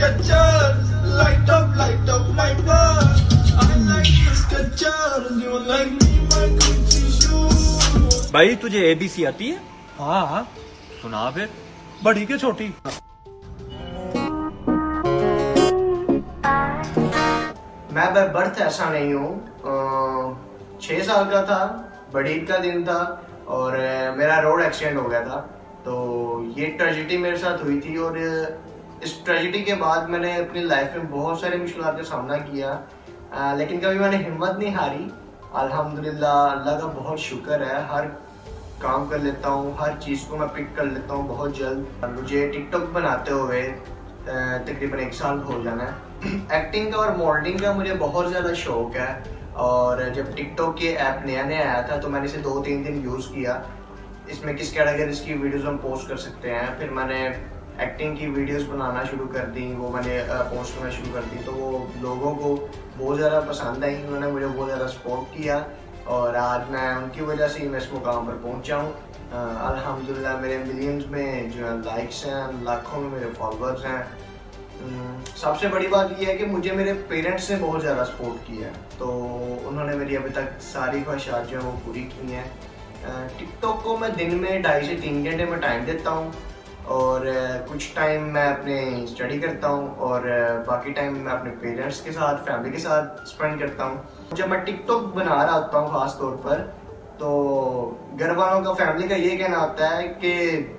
Skechers, light up, light up, light up. I like the Skechers, you like me, my Gucci shoes. भाई तुझे ABC आती है? हाँ, सुना फिर। बड़ी के छोटी। मैं बाय बर्थ ऐसा नहीं हूँ। 6 साल का था, बड़ी ईद का दिन था और मेरा रोड एक्सीडेंट हो गया था। तो ये ट्रेजिडी मेरे साथ हुई थी और इस ट्रेजिडी के बाद मैंने अपनी लाइफ में बहुत सारी मुश्किलात का सामना किया, लेकिन कभी मैंने हिम्मत नहीं हारी। अल्हम्दुलिल्लाह, अल्लाह का बहुत शुक्र है, हर काम कर लेता हूँ, हर चीज़ को मैं पिक कर लेता हूँ बहुत जल्द। मुझे टिकटॉक बनाते हुए तकरीबन 1 साल हो जाना है। एक्टिंग का और मॉडलिंग का मुझे बहुत ज़्यादा शौक है और जब टिकटॉक ये ऐप नया नया आया था तो मैंने इसे 2-3 दिन यूज़ किया। इसमें किस कैटेगरीज की वीडियोस हम पोस्ट कर सकते हैं, फिर मैंने एक्टिंग की वीडियोस बनाना शुरू कर दी, वो मैंने पोस्ट करना शुरू कर दी। तो वो लोगों को बहुत ज़्यादा पसंद आई, उन्होंने मुझे बहुत ज़्यादा सपोर्ट किया और आज मैं उनकी वजह से ही मैं इस मुकाम पर पहुँचा हूँ। अल्हम्दुलिल्लाह मेरे मिलियंस में जो है लाइक्स हैं, लाखों में मेरे फॉलोअर्स हैं। सबसे बड़ी बात यह है कि मुझे मेरे पेरेंट्स ने बहुत ज़्यादा सपोर्ट किया है, तो उन्होंने मेरी अभी तक सारी ख्वाहिशात जो है वो पूरी की हैं। टिकटॉक को मैं दिन में 2.5 से 3 घंटे में टाइम देता हूँ और कुछ टाइम मैं अपने स्टडी करता हूँ और बाकी टाइम मैं अपने पेरेंट्स के साथ, फैमिली के साथ स्पेंड करता हूँ। जब मैं टिकटॉक बना रहा होता हूँ ख़ास तौर पर, तो घर वालों का, फैमिली का ये कहना होता है कि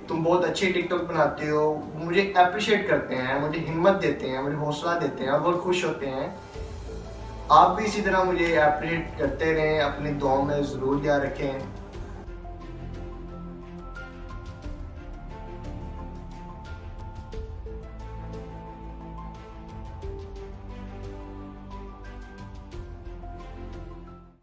तुम बहुत अच्छी टिकटॉक बनाते हो, मुझे अप्रिशिएट करते हैं, मुझे हिम्मत देते हैं, मुझे हौसला देते हैं और बहुत खुश होते हैं। आप भी इसी तरह मुझे अप्रिशिएट करते रहें, अपनी दुआओं में ज़रूर याद रखें।